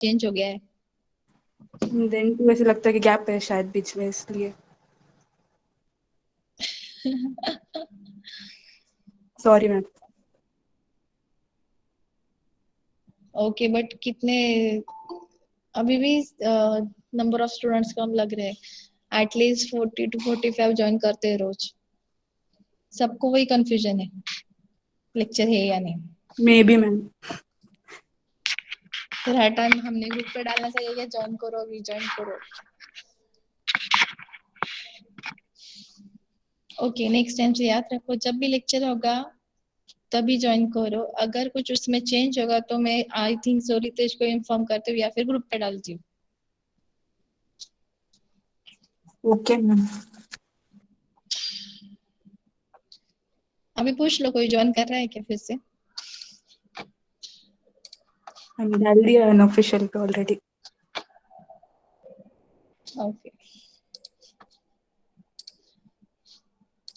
Change हो गया है। देन टू ऐसे लगता है कि गैप है शायद बीच में, इसलिए सॉरी मैम। ओके, बट कितने अभी भी नंबर ऑफ स्टूडेंट्स कम लग रहे हैं, एटलीस्ट 40 to 45 ज्वाइन करते हैं रोज। सबको वही कंफ्यूजन है, लेक्चर है या नहीं। May be ma'am. फिर हर टाइम हमने ग्रुप पे डालना चाहिए कि ज्वाइन करो, अभी ज्वाइन करो। ओके, नेक्स्ट टाइम से याद रखो, जब भी लेक्चर होगा तभी ज्वाइन करो। अगर कुछ उसमें चेंज होगा तो मैं आई थिंक सो रितेश को इन्फॉर्म करती हूँ या फिर ग्रुप पे डालती हूँ। Okay ma'am. अभी पूछ लो कोई ज्वाइन कर रहा है क्या फिर से। मैंने डाल दिया अनऑफिशियल पे already. Okay.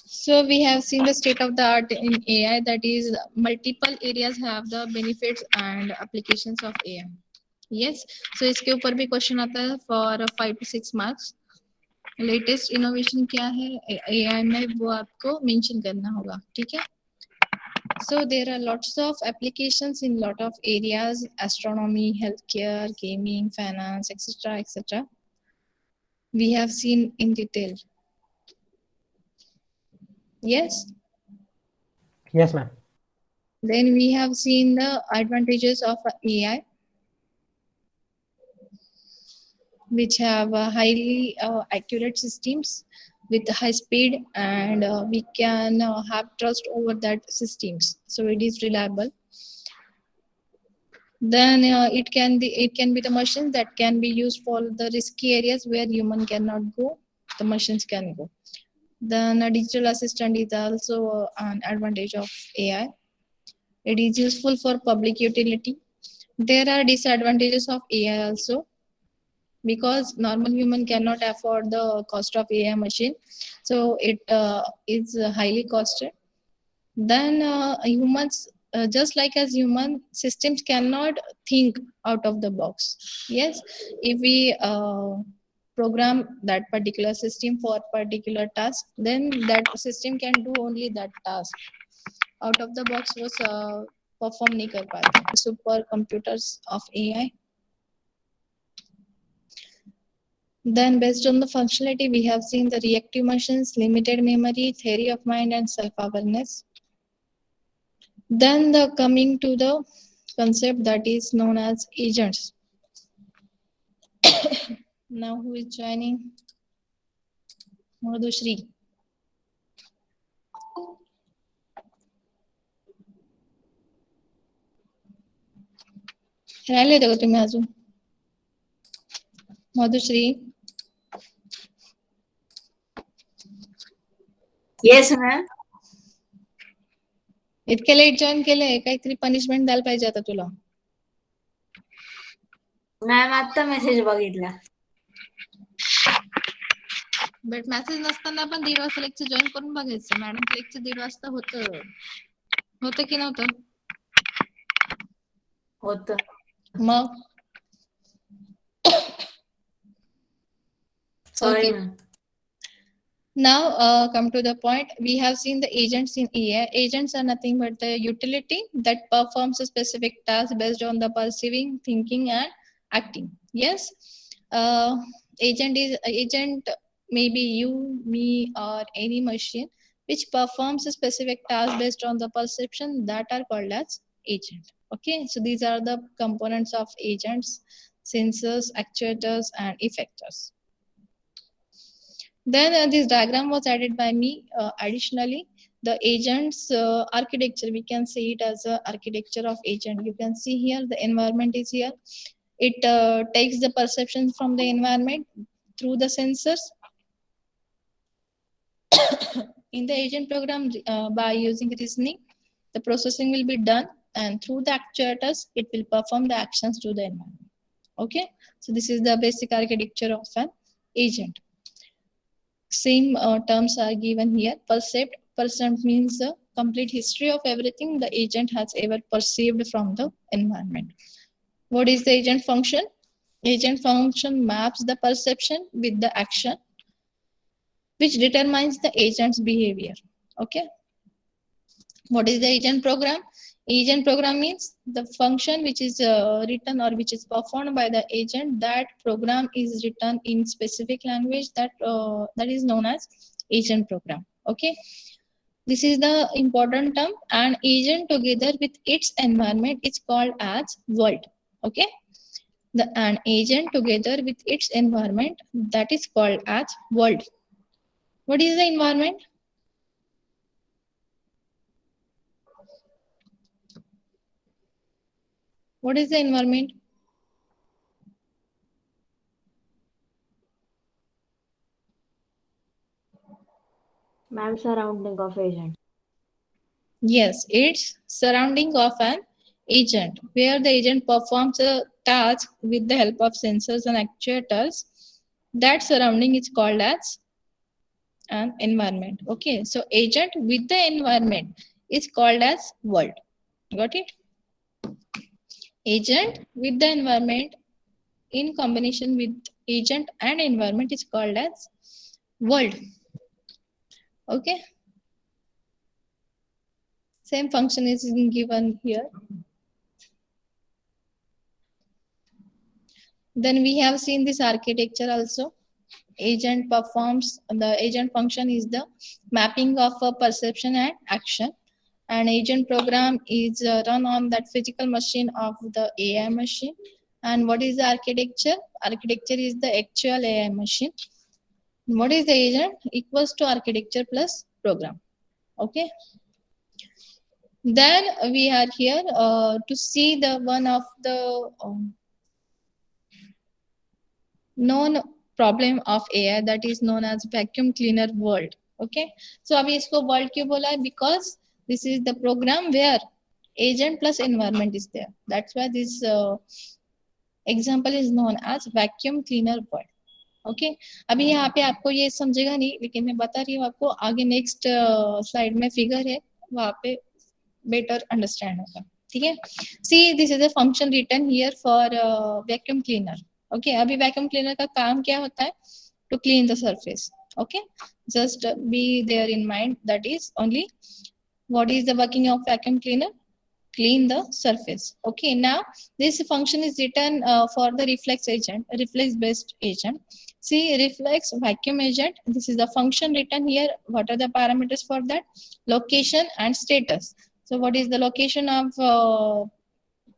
So we have seen the state of the art in AI, that is multiple areas have the benefits and applications of AI. Yes, so इसके ऊपर भी क्वेश्चन आता है for 5 to 6 marks. Latest innovation क्या है AI में, वो आपको मेंशन करना होगा, ठीक है। So there are lots of applications in lot of areas: astronomy, healthcare, gaming, finance, etc., etc. We have seen in detail. Yes. Yes, ma'am. Then we have seen the advantages of AI, which have highly accurate systems with high speed, and we can have trust over that systems, so it is reliable. Then it can be the machines that can be used for the risky areas where human cannot go, the machines can go. Then a digital assistant is also an advantage of AI. It is useful for public utility. There are disadvantages of AI also, because normal human cannot afford the cost of AI machine, so it is highly costed. Then humans, just like as human, systems cannot think out of the box. Yes, if we program that particular system for particular task, then that system can do only that task. Out of the box was perform नहीं कर पाते super computers of AI. Then based on the functionality, we have seen the reactive machines, limited memory, theory of mind, and self-awareness. Then the coming to the concept that is known as agents. Now who is joining? Madhushri. राहिले होते का तुम्ही अजून? Madhushree. Yes ma'am. इतके late join केलंय, काहीतरी punishment द्यायला पाहिजे आता तुला. मॅम आता मेसेज बघितला. बट मेसेज नसताना पण 1:30 वाजता लेक्चर जॉईन करून बघायचं. मॅडम लेक्चर 1:30 वाजता होतं की नव्हतं? होतं. मग sorry okay. Ma'am. Now come to the point. We have seen the agents in AI. Agents are nothing but the utility that performs a specific task based on the perceiving, thinking, and acting. Yes, agent maybe you, me, or any machine which performs a specific task based on the perception, that are called as agent. Okay, so these are the components of agents: sensors, actuators, and effectors. Then this diagram was added by me. Additionally, the agent's architecture, we can see it as a architecture of agent. You can see here the environment is here. It takes the perception from the environment through the sensors. In the agent program, by using reasoning, the processing will be done, and through the actuators, it will perform the actions to the environment. Okay, so this is the basic architecture of an agent. Same terms are given here. Percept means the complete history of everything the agent has ever perceived from the environment. What is the agent function? Agent function maps the perception with the action, which determines the agent's behavior. Okay. What is the agent program? Agent program means the function which is written or which is performed by the agent. That program is written in specific language that is known as agent program. Okay. This is the important term. An agent together with its environment is called as world. Okay. An agent together with its environment, that is called as world. What is the environment? What is the environment? Ma'am, surrounding of agent. Yes, it's surrounding of an agent, where the agent performs a task with the help of sensors and actuators. That surrounding is called as an environment. Okay, so agent with the environment is called as world. Got it? Agent with the environment in combination with agent and environment is called as world. Okay. Same function is given here. Then we have seen this architecture also. Agent performs, the agent function is the mapping of a perception and action. An agent program is run on that physical machine of the AI machine. And what is the architecture? Architecture is the actual AI machine. What is the agent? Equals to architecture plus program. Okay. Then we are here to see the one of the known problem of AI, that is known as vacuum cleaner world. Okay. So अभी इसको world क्यों बोला है? Because this is the program where agent plus environment is there. That's why this example is known as vacuum cleaner world. Okay अभी यहाँ पे आपको ये समझेगा नहीं, लेकिन मैं बता रही हूँ आपको, आगे नेक्स्ट स्लाइड में फिगर है, वहाँ पे बेटर अंडरस्टैंड होगा. ठीक है. See this is a function written here for vacuum cleaner. Okay अभी वैक्यूम क्लीनर का काम क्या होता है? To clean the surface. Okay just be there in mind, that is only what is the working of vacuum cleaner? Clean the surface. Okay, now this function is written for the reflex agent, reflex based agent. See, reflex vacuum agent, this is the function written here. What are the parameters for that? Location and status. So what is the location of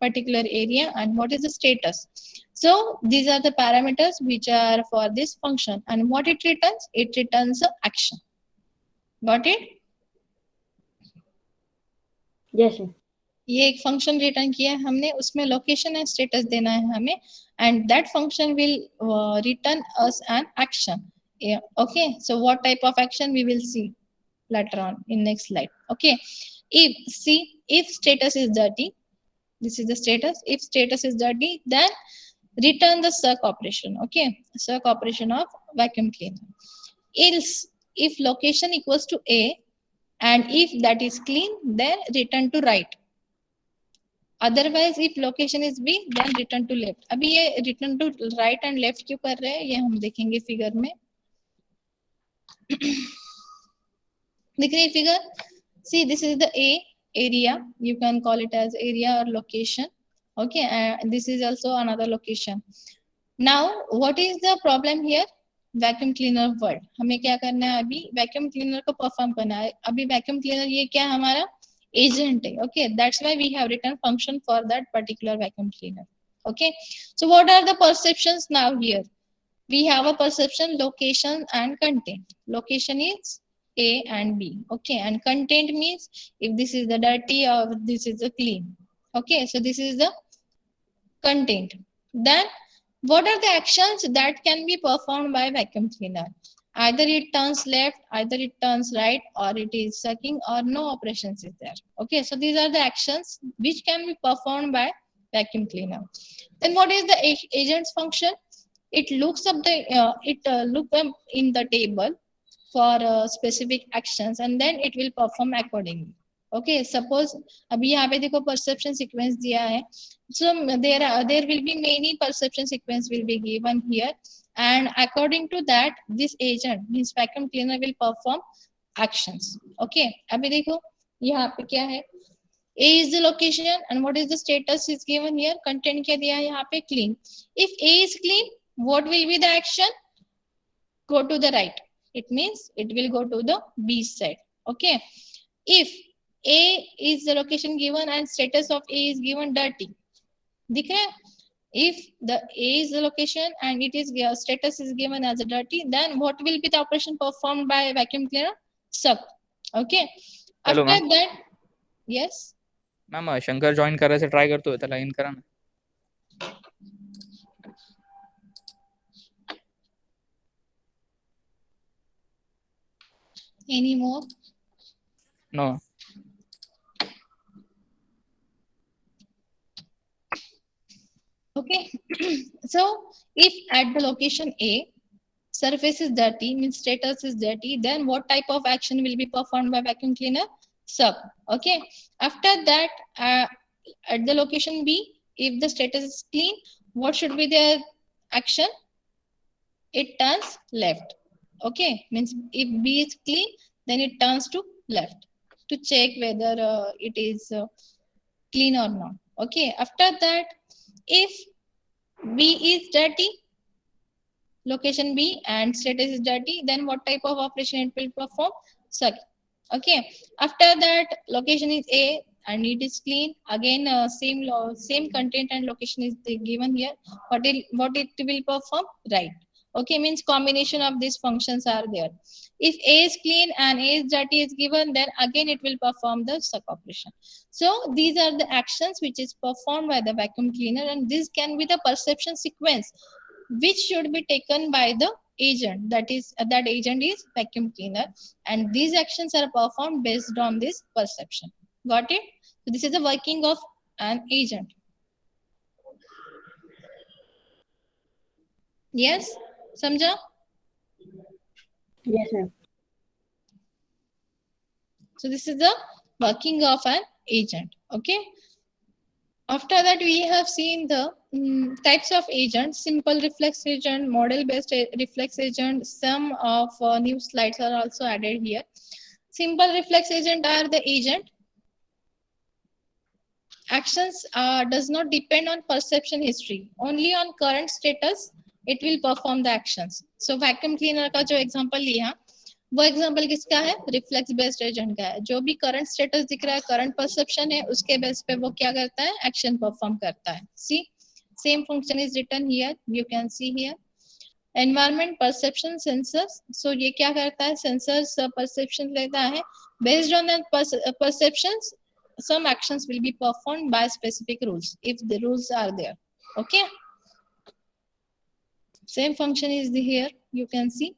particular area and what is the status? So these are the parameters which are for this function, and what it returns? It returns action. Got it? Yes, sir. ये एक function return किया है हमने, उसमें location and status देना है हमें, and that function will return us an action. Okay so what type of action we will see later on in next slide. Okay, if status is dirty, this is the status. If status is dirty, then return the suck operation. Okay, suck operation of vacuum cleaner. Else if location equals to A and if that is clean, then return to right. Otherwise if location is B, then return to left. अभी ये return to right and left क्यों कर रहे हैं, ये हम देखेंगे figure में. दिख रही है figure? See, this is the A area. You can call it as area or location. Okay, this is also another location. Now, what is the problem here? Vacuum cleaner word. हमें क्या करना है? अभी vacuum cleaner को perform करना है. अभी vacuum cleaner ये क्या है? हमारा agent है. Okay, that's why we have written function for that particular vacuum cleaner. Okay, so what are the perceptions now here? We have a perception, location and content. Location is A and B. Okay, and content means if this is the dirty or this is the clean. Okay, so this is the content. Then what are the actions that can be performed by vacuum cleaner? Either it turns left, either it turns right, or it is sucking, or no operations is there. Okay, so these are the actions which can be performed by vacuum cleaner. Then what is the agent's function? It looks up the look up in the table for specific actions, and then it will perform accordingly. Okay, suppose अभी यहाँ पे देखो perception sequence दिया है. So there will be many perception sequence will be given here, and according to that, this agent means vacuum cleaner will perform actions. Okay, अभी देखो यहाँ पे क्या है, A is the location and what is the status is given here. Content क्या दिया है यहाँ पे, clean. If A is clean, what will be the action? Go to the right. It means it will go to the B side. Okay. If A is the location given and status of A is given dirty, दिख रहा है? If the A is the location and it is status is given as a dirty, then what will be the operation performed by vacuum cleaner? Suck. Okay. Hello, After ma'am. that, yes. Ma'am Shankar join करायचं try करतोय, त्याला इन करा ना. Any more? No. Okay. So if at the location A, surface is dirty, means status is dirty, then what type of action will be performed by vacuum cleaner? Suck. Okay. After that, at the location B, if the status is clean, what should be the action? It turns left. Okay. Means if B is clean, then it turns to left to check whether it is clean or not. Okay. After that, if B is dirty, location B and status is dirty, then what type of operation it will perform? Suck. Okay. After that, location is A and it is clean. Again, same content and location is given here. What it will perform? Right. Okay, means combination of these functions are there. If A is clean and A is dirty is given, then again it will perform the suck operation. So these are the actions which is performed by the vacuum cleaner, and this can be the perception sequence which should be taken by the agent. That agent is vacuum cleaner, and these actions are performed based on this perception. Got it? So this is the working of an agent. Yes, समझा? Yes, ma'am. So this is the working of an agent. Okay. After that, we have seen the types of agents: simple reflex agent, model-based reflex agent. Some of new slides are also added here. Simple reflex agent are the agent. Actions does not depend on perception history. Only on current status, it will perform the actions. So vacuum cleaner का जो example लिया, वो example किसका है? Reflex based agent का है. जो भी करंट स्टेटस दिख रहा है, करंट परसेप्शन है, उसके बेस पे वो क्या करता है? एक्शन परफॉर्म करता है. See same function is written here, you can see here. Environment perception sensors. So ये क्या करता है? सेंसर्स परसेप्शन लेता है. Based on that perceptions, some actions will be performed by specific rules if the rules are there. Okay. Same function is here, you can see.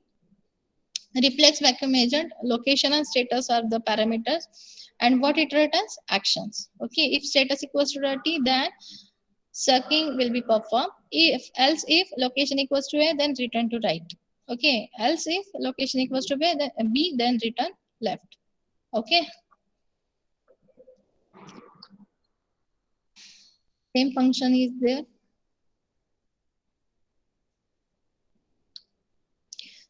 Reflex vacuum agent, location and status are the parameters, and what it returns? Actions. Okay, if status equals to dirty, then sucking will be performed. If location equals to A, then return to right. Okay, else if location equals to B, then return left. Okay. Same function is there.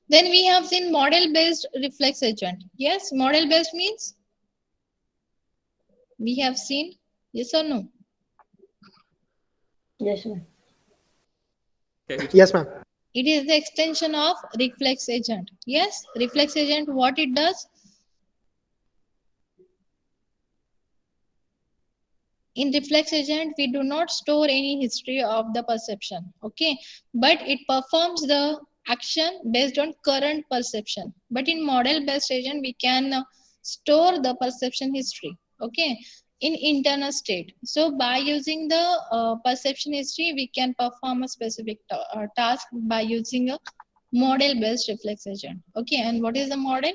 Then we have seen model-based reflex agent. Yes, model-based means we have seen, yes or no? Yes, ma'am. Yes, ma'am. It is the extension of reflex agent. Yes, reflex agent, what it does? In reflex agent, we do not store any history of the perception. Okay, but it performs the action based on current perception. But in model-based agent, we can store the perception history. Okay, in internal state. So by using the perception history, we can perform a specific task by using a model-based reflex agent. Okay, and what is the model?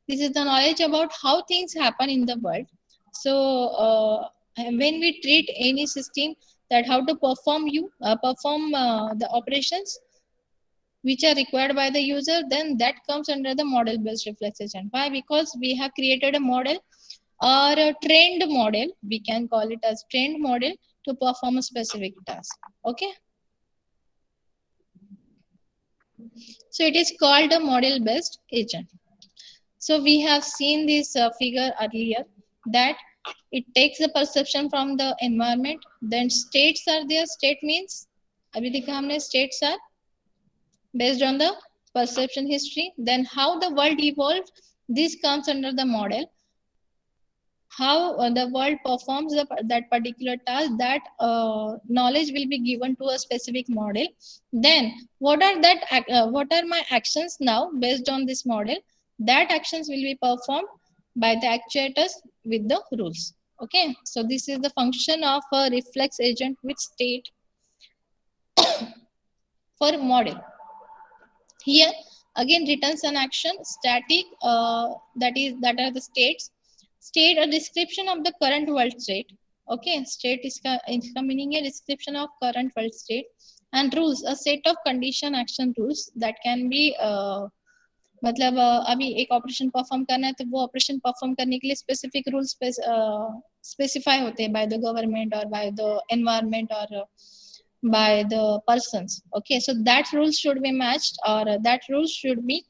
This is the knowledge about how things happen in the world. So when we treat any system, that how to perform the operations which are required by the user, then that comes under the model-based reflex agent. Why? Because we have created a model or a trained model, we can call it as trained model, to perform a specific task. Okay. So it is called a model based agent. So we have seen this figure earlier that it takes the perception from the environment. Then states are there. State means अभी देखा हमने states are based on the perception history. Then how the world evolved. This comes under the model. How the world performs that particular task, that knowledge will be given to a specific model. Then what are my actions now based on this model? That actions will be performed by the actuators with the rules. Okay, so this is the function of a reflex agent with state for model. Here again returns an action static, that are the states. State a description of the current world state. Okay, state is meaning a description of current world state. And rules, a set of condition action rules that can be मतलब अभी एक operation perform करना है तो वो operation perform करने के लिए स्पेसिफिक रूल्स स्पेसिफाई होते हैं बाय द गवर्नमेंट और बाय द एनवायरनमेंट और by the persons. Okay, so that rules should be matched, or that rules should be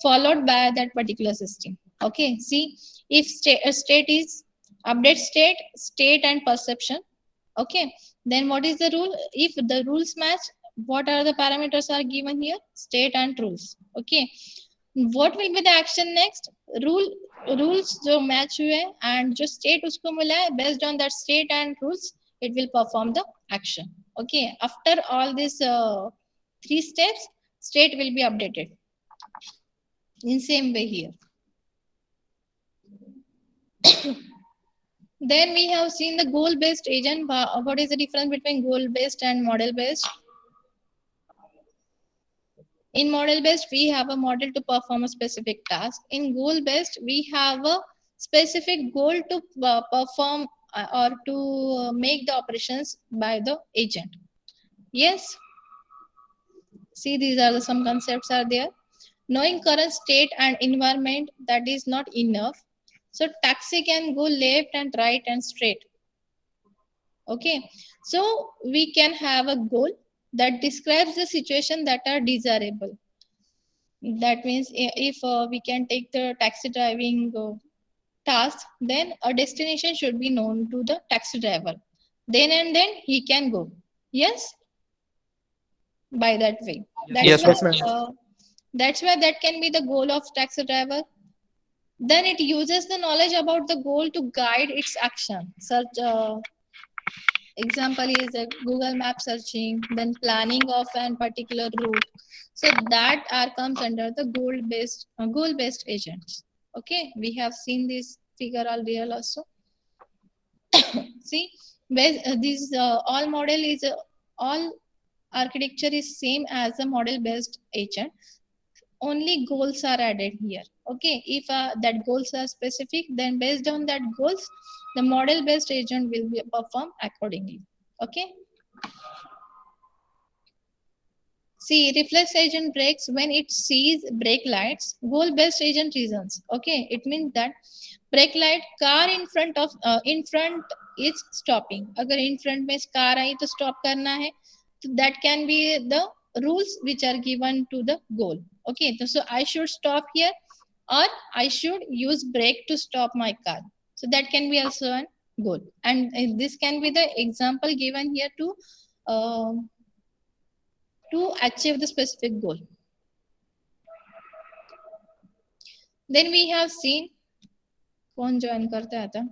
followed by that particular system. Okay, see, if state is update state and perception. Okay, then what is the rule? If the rules match, what are the parameters are given here? State and rules. Okay, what will be the action next? Rules जो match हुए and जो state उसको मिला है, based on that state and rules it will perform the action. Okay, after all these 3 steps, state will be updated in same way here. Then we have seen the goal based agent. What is the difference between goal based and model based? In model based, we have a model to perform a specific task. In goal based, we have a specific goal to perform or to make the operations by the agent. Yes, see, these are some concepts are there. Knowing current state and environment, that is not enough. So taxi can go left and right and straight. Okay, so we can have a goal that describes the situation that are desirable. That means if we can take the taxi driving task, then a destination should be known to the taxi driver. Then and then he can go. Yes, by that way. Yes, That's why that can be the goal of taxi driver. Then it uses the knowledge about the goal to guide its action. Such example is a Google map searching, then planning of an particular route. So that comes under the goal based agents. Okay, we have seen this figure earlier also. See, this all model is all architecture is same as a model based agent. Only goals are added here. Okay, if that goals are specific, then based on that goals, the model based agent will be performed accordingly. Okay. See, reflex agent brakes when it sees brake lights. Goal based agent reasons. Okay, it means that brake light car in front is stopping. Agar in front में car आई तो stop करना है. So that can be the rules which are given to the goal. Okay, so I should stop here, or I should use brake to stop my car. So that can be also a goal, and this can be the example given here to achieve the specific goal. Then we have seen कौन join करता था?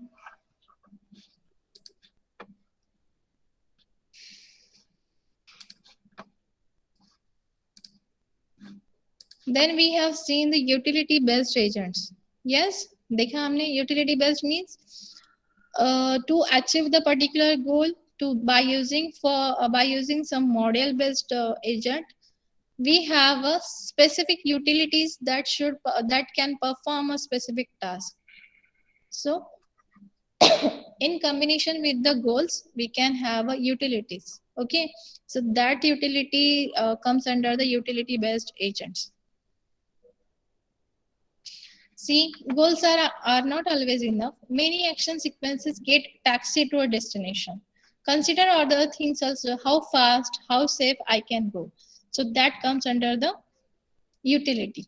Then we have seen the utility based agents. Yes, देखा हमने utility based means to achieve the particular goal by using some model based agent, we have a specific utilities that can perform a specific task. So in combination with the goals, we can have a utilities. Okay, so that utility comes under the utility based agents. See, goals are not always enough. Many action sequences get taxi to a destination. Consider other things also, how fast, how safe I can go. So that comes under the utility.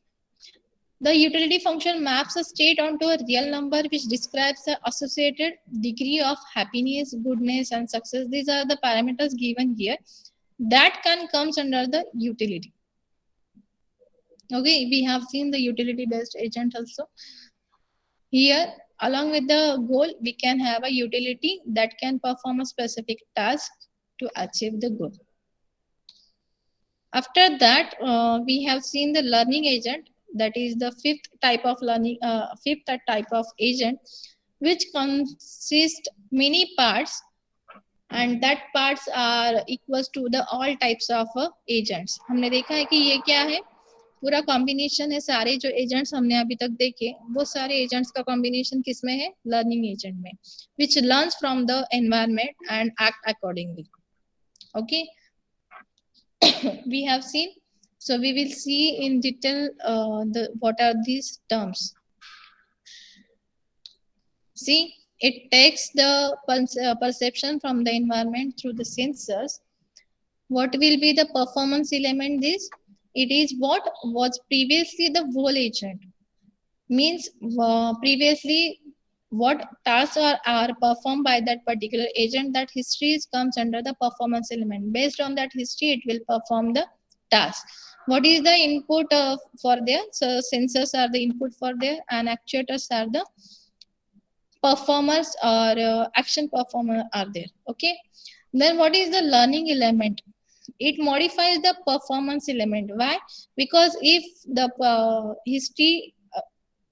The utility function maps a state onto a real number which describes the associated degree of happiness, goodness, and success. These are the parameters given here. That comes under the utility. Okay, we have seen the utility based agent also. Here, along with the goal, we can have a utility that can perform a specific task to achieve the goal. After that, we have seen the learning agent. That is the fifth type of agent, which consists many parts, and that parts are equals to the all types of agents. हमने देखा है कि ये क्या है, पूरा combination है. सारे जो एजेंट्स हमने अभी तक देखे वो सारे एजेंट्स का कॉम्बिनेशन किसमें है, लर्निंग एजेंट में, which learns from the environment and act accordingly. Okay. We have seen, so we will see in detail what are these terms. See, it takes the perception from the environment through the sensors. What will be the performance element? It is what was previously the whole agent. Means previously what tasks are performed by that particular agent, that history comes under the performance element. Based on that history, it will perform the task. What is the input for there? So sensors are the input for there, and actuators are the performers or action performer are there. Okay. Then what is the learning element? It modifies the performance element. Why? Because if the history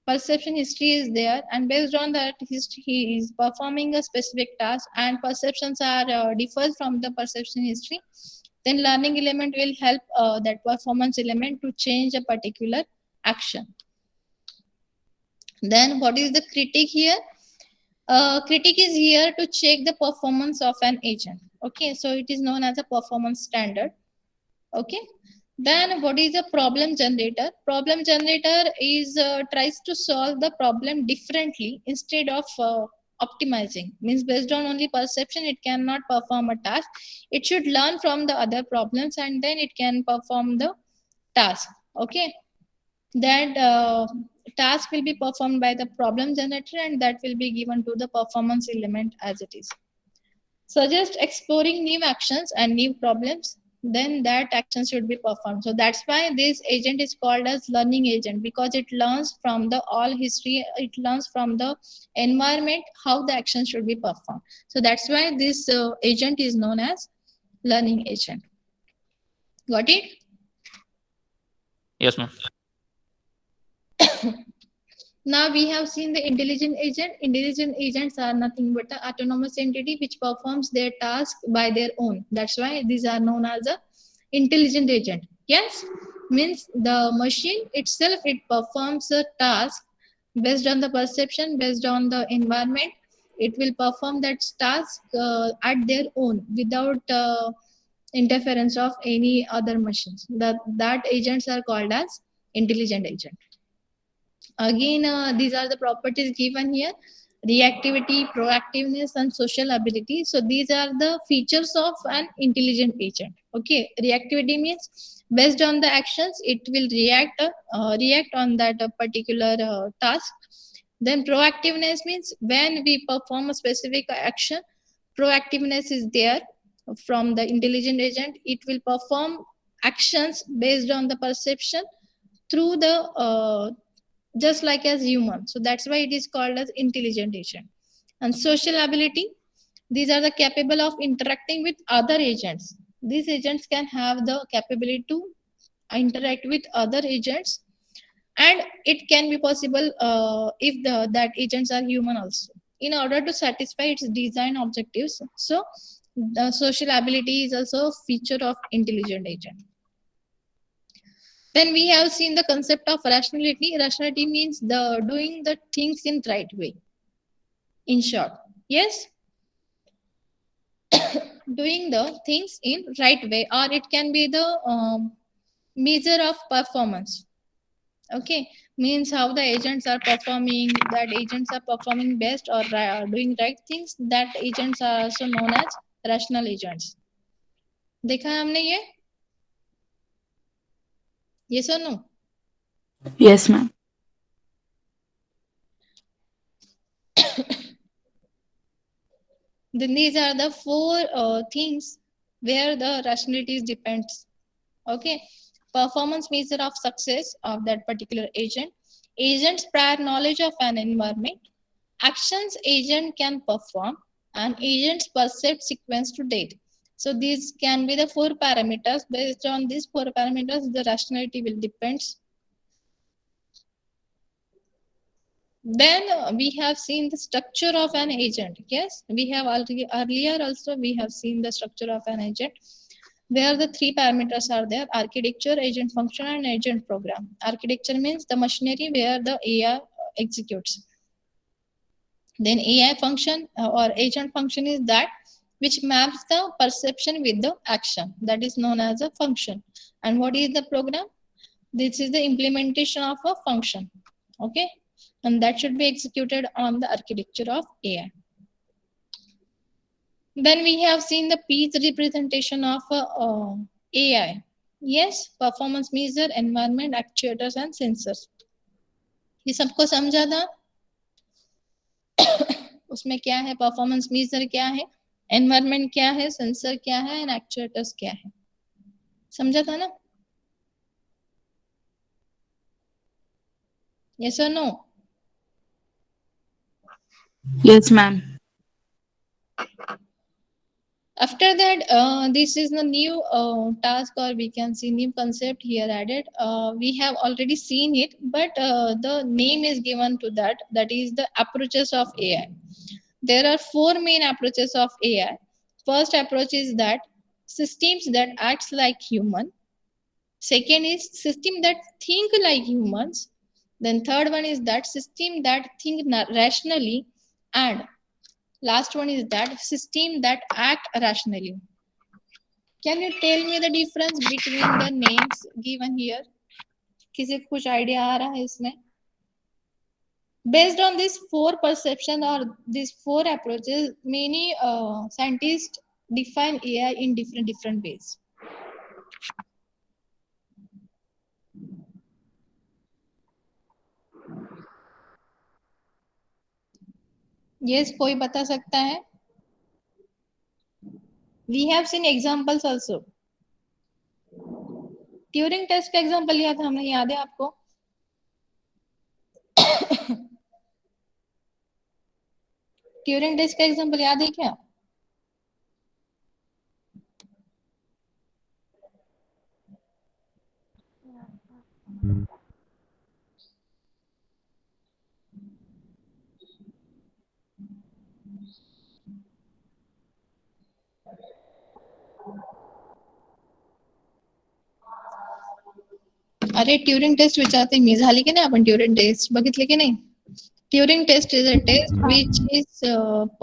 perception history is there, and based on that history he is performing a specific task, and perceptions are differs from the perception history, then learning element will help that performance element to change a particular action. Then what is the critic here? Critic is here to check the performance of an agent. Okay, so it is known as a performance standard. Okay. Then what is a problem generator? Problem generator is tries to solve the problem differently instead of optimizing. Means based on only perception, it cannot perform a task. It should learn from the other problems and then it can perform the task. Okay. That task will be performed by the problem generator, and that will be given to the performance element as it is. Suggest exploring new actions and new problems, then that action should be performed. So that's why this agent is called as learning agent, because it learns from the all history, it learns from the environment how the action should be performed. So that's why this agent is known as learning agent. Got it? Yes, ma'am. Now we have seen the intelligent agent. Intelligent agents are nothing but an autonomous entity which performs their task by their own. That's why these are known as a intelligent agent. Yes, means the machine itself, it performs a task based on the perception, based on the environment. It will perform that task at their own without interference of any other machines. That agents are called as intelligent agent. Again, these are the properties given here: reactivity, proactiveness, and social ability. So these are the features of an intelligent agent. Okay, reactivity means based on the actions, it will react on that particular task. Then proactiveness means when we perform a specific action, proactiveness is there from the intelligent agent. It will perform actions based on the perception through the just like as human. So that's why it is called as intelligent agent. And social ability, these are the capable of interacting with other agents. These agents can have the capability to interact with other agents, and it can be possible if that agents are human also, in order to satisfy its design objectives. So the social ability is also a feature of intelligent agent. Then we have seen the concept of rationality. Rationality means the doing the things in right way. In short, yes, doing the things in right way, or it can be the measure of performance. Okay, means how the agents are performing. That agents are performing best or doing right things. That agents are also known as rational agents. देखा है हमने ये? Yes or no? Yes, ma'am. Then these are the four things where the rationality depends. Okay, performance measure of success of that particular agent, agent's prior knowledge of an environment, actions agent can perform, and agent's perceived sequence to date. So these can be the four parameters. Based on these four parameters, the rationality will depends. Then we have seen the structure of an agent. Yes, we have already earlier also we have seen the structure of an agent, where the three parameters are there: architecture, agent function, and agent program. Architecture means the machinery where the AI executes. Then AI function or agent function is that which maps the perception with the action. That is known as a function. And what is the program? This is the implementation of a function. Okay, and that should be executed on the architecture of AI. Then we have seen the piece representation of AI. Yes, performance measure, environment, actuators and sensors. ये सबको समझा था? उसमें क्या है? Performance major क्या है, environment क्या है, सेंसर क्या है एंड एक्चुएटर्स क्या है? समझा था ना? Yes or no? Yes, ma'am. After that, this is the new task, or we can see new concept here added. We have already seen it, but the name is given to that. That is the approaches of AI. There are four main approaches of AI. First approach is that systems that acts like human. Second is system that think like humans. Then third one is that system that think rationally, and last one is that system that act rationally. Can you tell me the difference between the names given here? किसी को कुछ idea आ रहा है इसमें? Based on these four perception or these four approaches, many scientists define AI in different ways. Yes, कोई बता सकता है? We have seen examples also. Turing test का एग्जांपल लिया था हमने, याद है आपको? ट्यूरिंग टेस्ट का एग्जांपल याद है क्या? अरे ट्यूरिंग टेस्ट विचारते मी झाली की नाही आपण ट्यूरिंग टेस्ट बघितली की नाही? Turing test is a test which is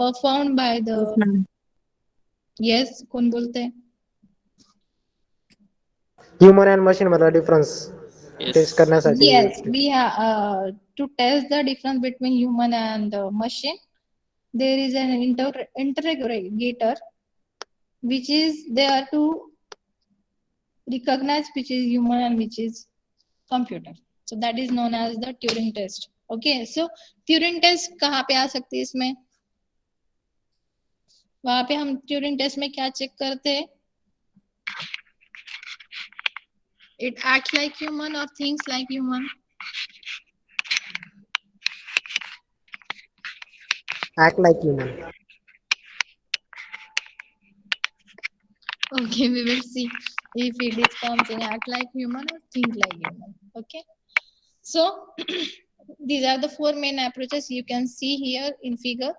performed by the Yes, ma'am. yes कौन बोलते हैं? ह्यूमन एंड मशीन मधला डिफरन्स Yes. टेस्ट करण्यासाठी Yes, we have to test the difference between human and machine. There is an interrogator which is there to recognize which is human and which is computer. So that is known as the Turing test. Okay, so Turing test कहाँ पे आ सकती है इसमें? वहां पे हम Turing test में क्या चेक करते हैं? It acts like human or thinks like human. act like human. Okay, we will see if it is comes in act like human or think like human. Okay, so these are the four main approaches you can see here in figure.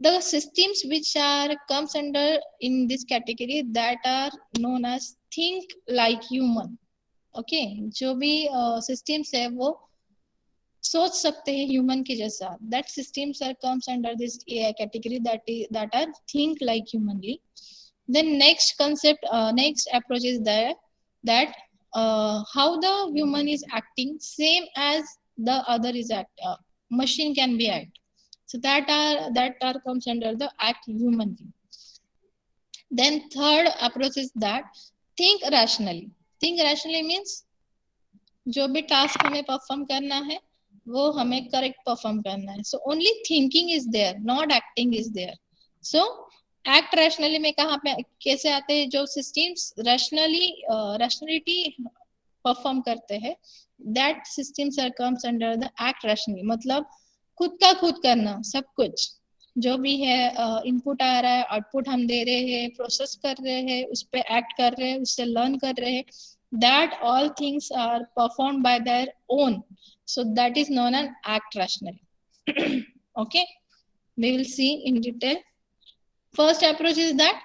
The systems which are comes under in this category that are known as think like human. Okay, जो भी systems है वो सोच सकते हैं human के जैसा. That systems are comes under this AI category that are think like humanly. Then next concept, next approach is that how the human is acting same as the other is machine can be act. So that are comes under the act humanly. Then third approach is that think rationally. Think rationally means जो भी task हमें perform करना है वो हमें correct perform करना है. So only thinking is there, not acting is there. So act rationally में कहाँ पे कैसे आते हैं? जो सिस्टम्स रैशनलिटी परफॉर्म करते हैं, that systems are comes under the act rationally. मतलब खुद का खुद करना, सब कुछ जो भी है इनपुट आ रहा है, आउटपुट हम दे रहे हैं, प्रोसेस कर रहे हैं, उस पर एक्ट कर रहे हैं, उससे लर्न कर रहे हैं, that all things are performed by their own. So that is known as act rationally. Okay, we will see in detail. First approach is that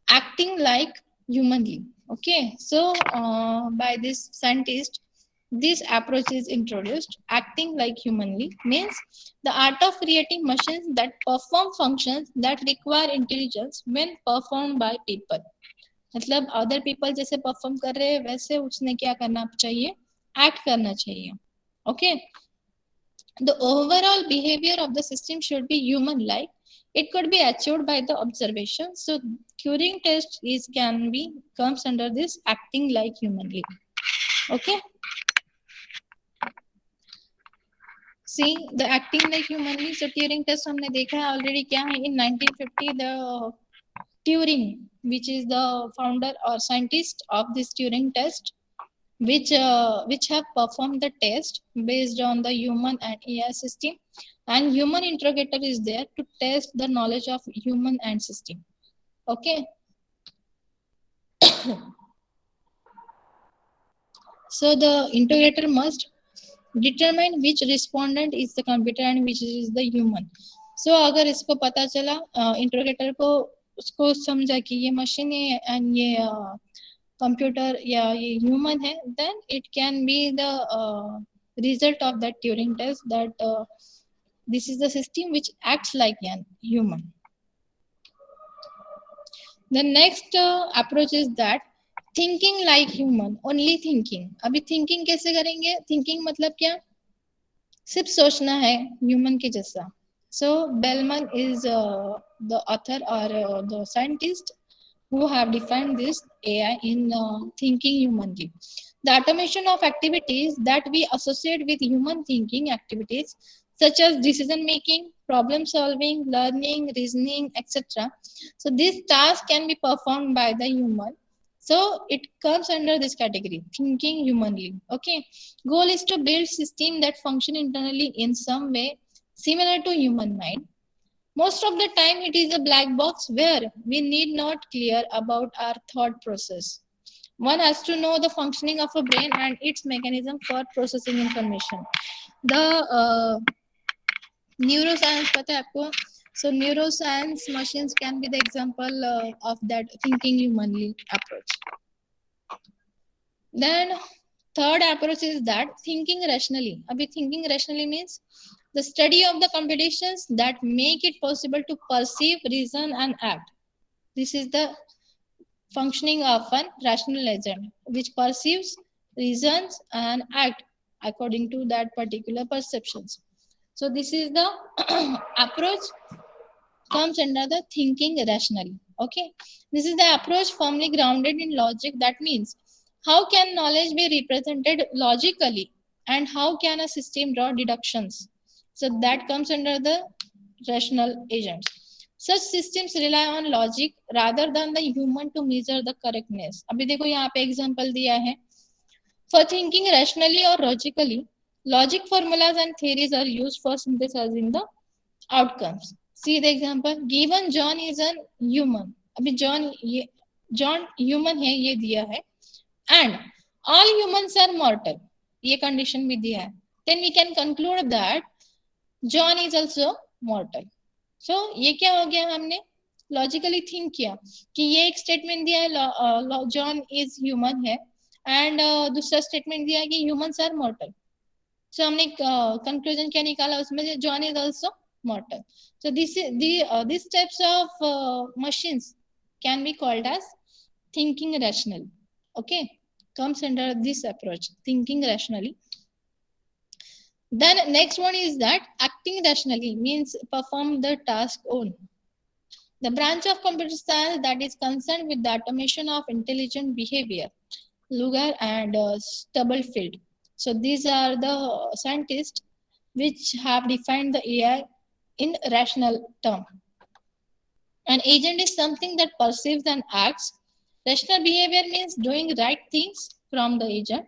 acting like humanly. Okay, so by this scientist, this approach is introduced. Acting like humanly means the art of creating machines that perform functions that require intelligence when performed by people. मतलब other people जैसे perform कर रहे हैं वैसे उसने क्या करना चाहिए? एक्ट करना चाहिए. Okay, the overall behaviour of the system should be human like. It could be achieved by the observation. So Turing test is can be comes under this acting like humanly. Okay, see the acting like humanly. So Turing test हमने देखा है already. क्या है? In 1950 द Turing, which is the founder or scientist of this Turing test, which have performed the test based on the human and AI system, and human interrogator is there to test the knowledge of human and system. Okay. So the interrogator must determine which respondent is the computer and which is the human. So अगर इसको पता चला इंटरोगेटर को, उसको समझा कि ये machine है एंड ये कंप्यूटर या ये ह्यूमन है, then it can be the result of that Turing test that this is the system which acts like an human. The next approach is that thinking like human, only thinking. अभी thinking कैसे करेंगे? Thinking मतलब क्या? सिर्फ सोचना है human के जैसा. So Bellman is the author or the scientist who have defined this AI in thinking humanly. The automation of activities that we associate with human thinking activities such as decision making, problem solving, learning, reasoning, etc. So this task can be performed by the human. So it comes under this category, thinking humanly. Okay, goal is to build system that function internally in some way similar to human mind. Most of the time it is a black box where we need not clear about our thought process. One has to know the functioning of a brain and its mechanism for processing information. The neuroscience पता है आपको? So neuroscience machines can be the example of that thinking humanly approach. Then third approach is that thinking rationally. Abhi thinking rationally means the study of the computations that make it possible to perceive, reason, and act. This is the functioning of an rational agent, which perceives, reasons, and act according to that particular perceptions. So this is the approach comes under the thinking rationally. Okay, this is the approach firmly grounded in logic. That means how can knowledge be represented logically, and how can a system draw deductions? So that comes under the rational agents. Such systems rely on logic rather than the human to measure the correctness. अभी देखो यहाँ पे example दिया है. For thinking rationally or logically, logic formulas and theories are used for synthesizing the outcomes. See the example. Given John is a human. अभी John human है ये दिया है. And all humans are mortal. ये condition भी दिया है. Then we can conclude that John is also mortal. So ये क्या हो गया? हमने logically think किया कि ये एक statement दिया है John is human है, and दूसरा statement दिया है कि humans are mortal. So हमने conclusion क्या निकाला उसमें से? John is also mortal. So this is these types of machines can be called as thinking rational. Okay, comes under this approach, thinking rationally. Then next one is that acting rationally means perform the task on. The branch of computer science that is concerned with the automation of intelligent behavior, Lugar and Stubblefield. So these are the scientists which have defined the AI in rational term. An agent is something that perceives and acts. Rational behavior means doing right things from the agent.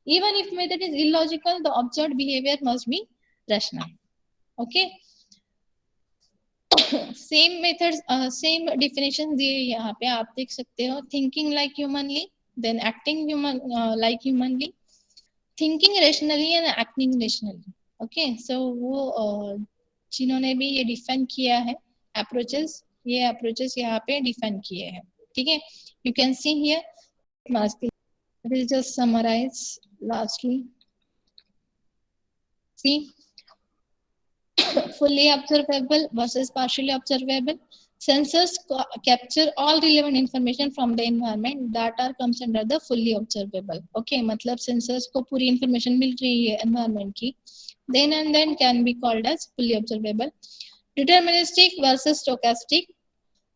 Even if method is illogical, the observed behavior must be rational. Okay. Same methods same definition दिए यहाँ पे आप देख सकते हो. Thinking like humanly, then acting human like humanly, thinking rationally and acting rationally. Okay, so वो जिन्होंने भी ये डिफाइन किया है अप्रोचेस, ये अप्रोचेस यहाँ पे डिफाइन किए हैं. ठीक है, you can see here. We'll just summarize lastly. See, fully observable versus partially observable. Sensors capture all relevant information from the environment that are comes under the fully observable. Okay, मतलब sensors को पूरी information मिल रही है environment की, then and then can be called as fully observable. Deterministic versus stochastic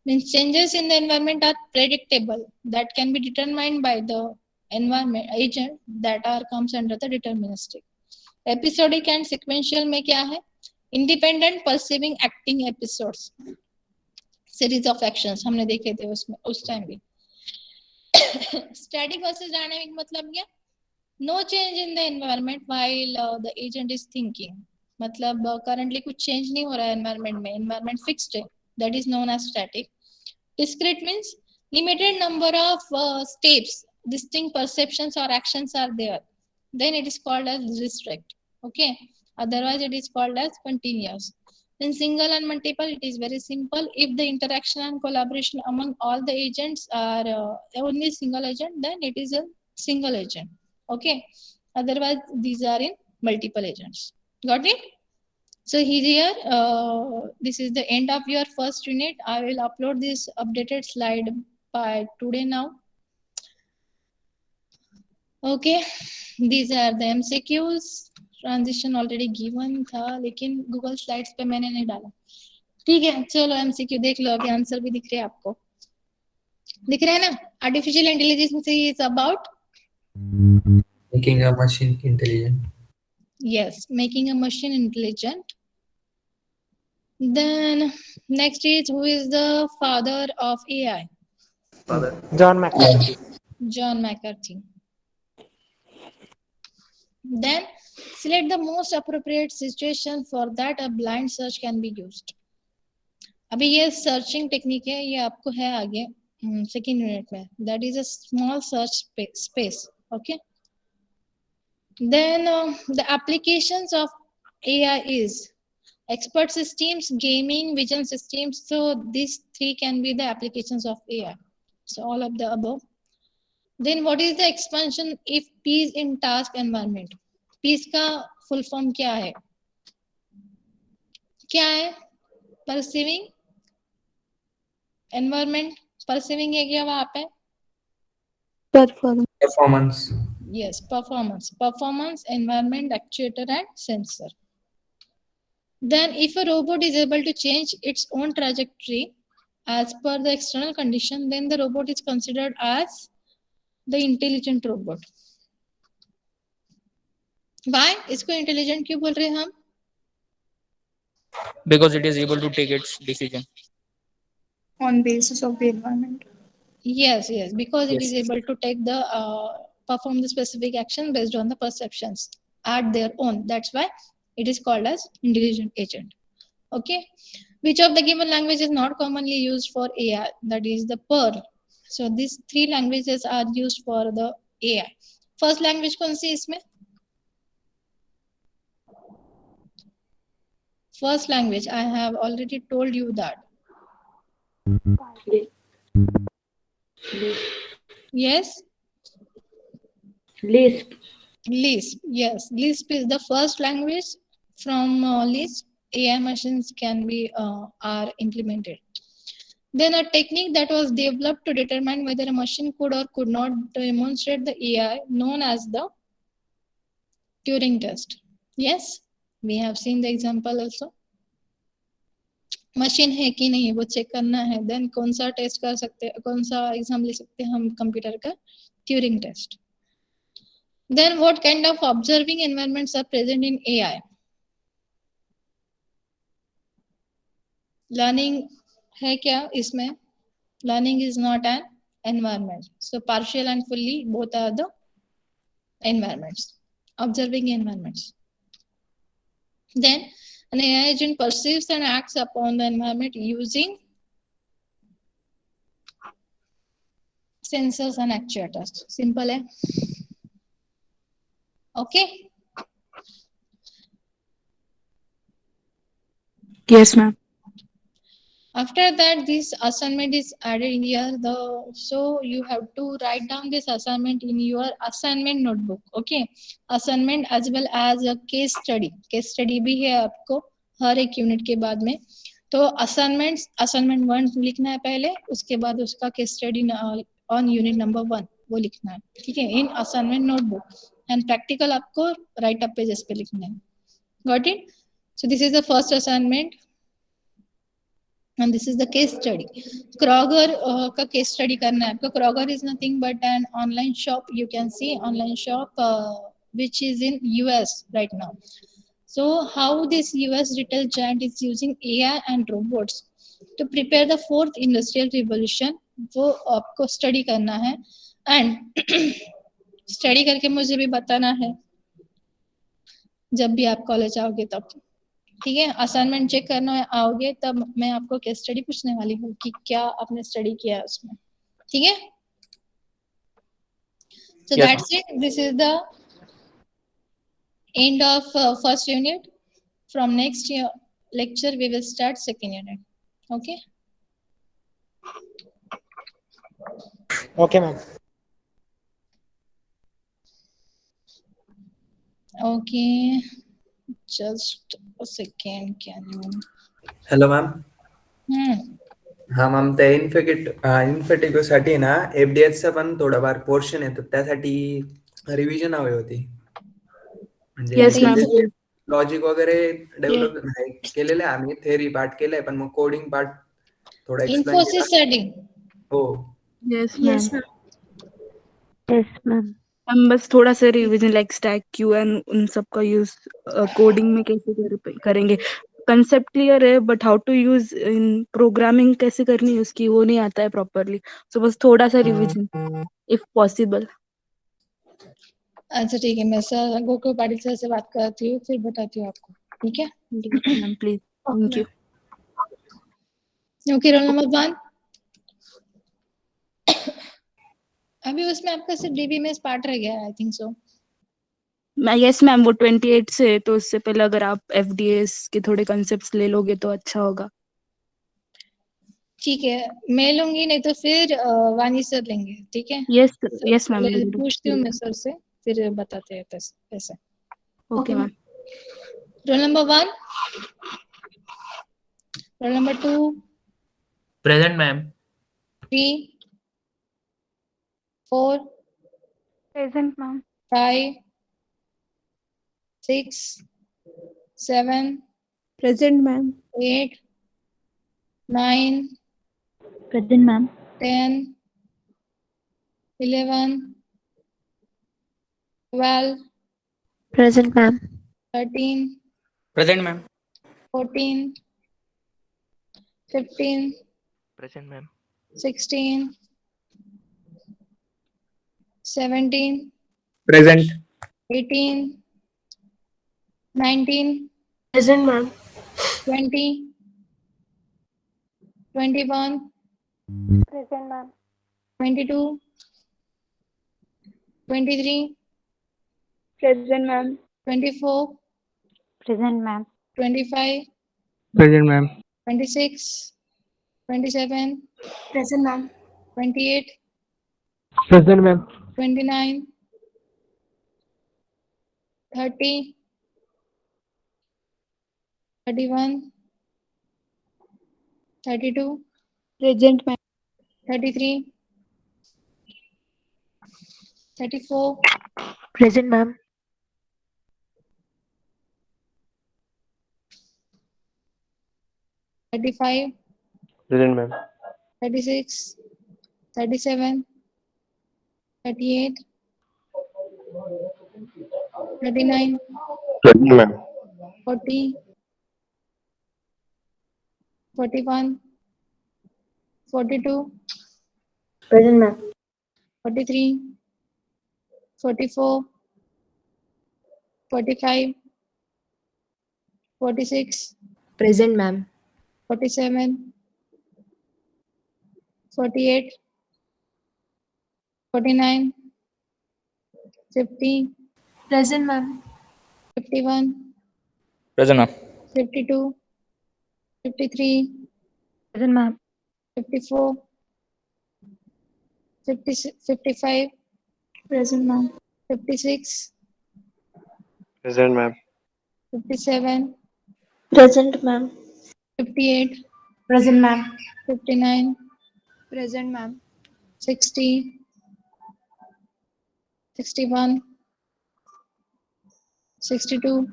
means changes in the environment are predictable, that can be determined by the environment agent, that are comes under the deterministic. Episodic and sequential में क्या है? Independent perceiving acting episodes, series of actions हमने देखे थे उसमें उस time भी. Static versus dynamic मतलब क्या? No change in the environment while the agent is thinking. मतलब currently कुछ change नहीं हो रहा है environment में, environment fixed है, that is known as static. Discrete means limited number of steps, distinct perceptions or actions are there, then it is called as discrete. Okay, otherwise it is called as continuous. In single and multiple, it is very simple. If the interaction and collaboration among all the agents are only single agent, then it is a single agent. Okay, otherwise these are in multiple agents. Got it? So here, this is the end of your first unit. I will upload this updated slide by today now. Okay, these are the MCQs. Transition already given था, लेकिन Google Slides पे मैंने नहीं डाला. ठीक है, चलो MCQ देख लो. अभी आंसर भी दिख रहे हैं आपको. दिख रहे हैं ना? Artificial intelligence is about making a machine intelligent. Yes, making a machine intelligent. Then next is, who is the father of AI? John McCarthy. John McCarthy. Then select the most appropriate situation for that a blind search can be used. अभी ये searching technique है, ये आपको है आगे second unit में. That is a small search space. Okay. Then the applications of AI is expert systems, gaming, vision systems. So these three can be the applications of AI. So all of the above. Then what is the expansion if peace in task environment? Peace का full form क्या है? क्या है? Perceiving environment. Perceiving है क्या वहाँ पे? Performance. Yes, performance. Performance, environment, actuator and sensor. Then if a robot is able to change its own trajectory as per the external condition, then the robot is considered as the intelligent robot. Why? इसको intelligent क्यों बोल रहे हैं हम? Because it is able to take its decision. On basis of the environment. Yes, because it Yes. is able to take the perform the specific action based on the perceptions at their own. That's why it is called as intelligent agent. Okay, which of the given language is not commonly used for AI? That is the Perl. So these three languages are used for the AI. First language कौन सी इसमें? First language, I have already told you that. Yes. Lisp. Lisp, yes. Lisp is the first language. From Lisp, AI machines can be are implemented. Then a technique that was developed to determine whether a machine could or could not demonstrate the AI, known as the Turing test. Yes, we have seen the example also. Machine है कि नहीं वो check करना है, then कौन सा test कर सकते हैं, कौन सा एग्जाम ले सकते हैं हम कंप्यूटर का, Turing test. Then what kind of observing environments are present in AI. Learning है क्या इसमें? Learning is not an environment, so partial and fully both are the environments, observing environments. Then an AI agent perceives and acts upon the environment using sensors and actuators. Simple है? Okay. Yes, ma'am. After that, this assignment is added here. So you have to write down this assignment in your assignment notebook. Okay, assignment as well as a case study. Case study भी है आपको हर एक unit के बाद में। तो assignment 1 लिखना है पहले, उसके बाद उसका case study on unit number 1 वो लिखना है, ठीक है, इन असाइनमेंट नोटबुक। एंड प्रैक्टिकल आपको राइट अप पेजेस पे लिखना है। Got it? So this is the first assignment and this is the case study. Kroger का case study करना है आपको। Kroger is nothing but an online shop, you can see online shop which is in US right now. So how this US retail giant is using AI and robots to prepare the 4th industrial revolution, वो आपको study करना है। and study करके मुझे भी बताना है जब भी आप कॉलेज आओगे तब, ठीक है। असाइनमेंट चेक करना आओगे तब मैं आपको केस स्टडी पूछने वाली हूँ कि क्या आपने स्टडी किया है उसमें, ठीक है। So that's it, this is the end of first unit. From next lecture we will start second unit. Okay Okay, ma'am. Okay, just a second, can you hello ma'am. हा मॅम, त्या इन्फेटिकोसाठी ना एफडीएसचा पण थोडाफार पोर्शन येतो, त्यासाठी revision हवी होती. Yes, ma'am. म्हणजे लॉजिक वगैरे डेव्हलप केलेलं आहे आम्ही, थेअरी पार्ट केलंय, पण मग कोडिंग पार्ट थोडा एक्सप्लेन केला. इन्फोसिस साठी। हो Yes, ma'am. Yes, ma'am. हम बस थोड़ा सा revision like stack queue and उन सब का यूज कोडिंग में कैसे करेंगे। कंसेप्ट क्लियर है but how to use in programming कैसे करनी है उसकी वो नहीं आता है प्रॉपरली। सो बस थोड़ा सा रिवीजन इफ पॉसिबल। अच्छा ठीक है, मैं सर गोकुल पाटिल सर से बात करती हूँ, फिर बताती हूँ आपको, ठीक है। Ma'am please, thank you. Okay, roll number 1। अभी उसमें आपका सिर्फ डीबी में पार्ट रह गया, I think so. Yes ma'am, वो 28 से, तो उससे पहले अगर आप एफडीएस के थोड़े कंसेप्ट्स ले लोगे तो अच्छा होगा। ठीक है, मैं लूंगी, नहीं तो फिर वानी सर लेंगे, ठीक है। यस यस मैम, पूछती हूँ मैं सर से, फिर बताते हैं कैसे। Okay ma'am. Roll number 1, roll number 2, Present, ma'am. 3, 4, present ma'am. 5, 6, 7, present ma'am. 8, 9, Present, ma'am. 10, 11, 12, Present, ma'am. 13, Present, ma'am. 14, 15, Present, ma'am. 16, 17, Present. 18, 19, Present, ma'am. 20, 21, Present, ma'am. 22, 23, Present, ma'am. 24, Present, ma'am. 25, Present, ma'am. 26, 27, Present, ma'am. 28, Present, ma'am. 29, 30, 31, 32, present ma'am. 33, 34, Present, ma'am. 35, Present, ma'am. 36, 37, 38, 39, Present, ma'am. 40, 41, 42, Present, ma'am. 43, 44, 45, 46, Present, ma'am. 47, 48, 49, 50, Present, ma'am. 51, Present, ma'am. 52, 53, Present, ma'am. 54, 55, Present, ma'am. 56, Present, ma'am. 57, Present, ma'am. 58, Present, ma'am. 59, Present, ma'am. 60, 61, 62,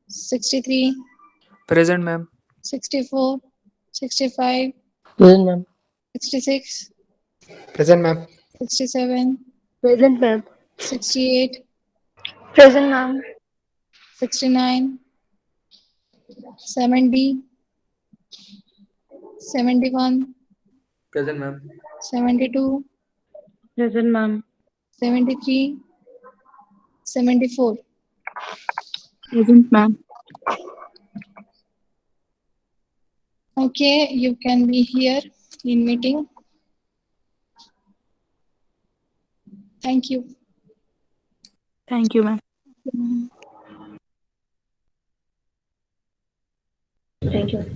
63, Present, ma'am. 64, 65, Present, ma'am. 66, Present, ma'am. 67, Present, ma'am. 68, Present, ma'am. 69, 70, 71, Present, ma'am. 72, Present, ma'am. 73, 74. Present, ma'am. Okay, you can be here in meeting. Thank you. Thank you, ma'am. Thank you.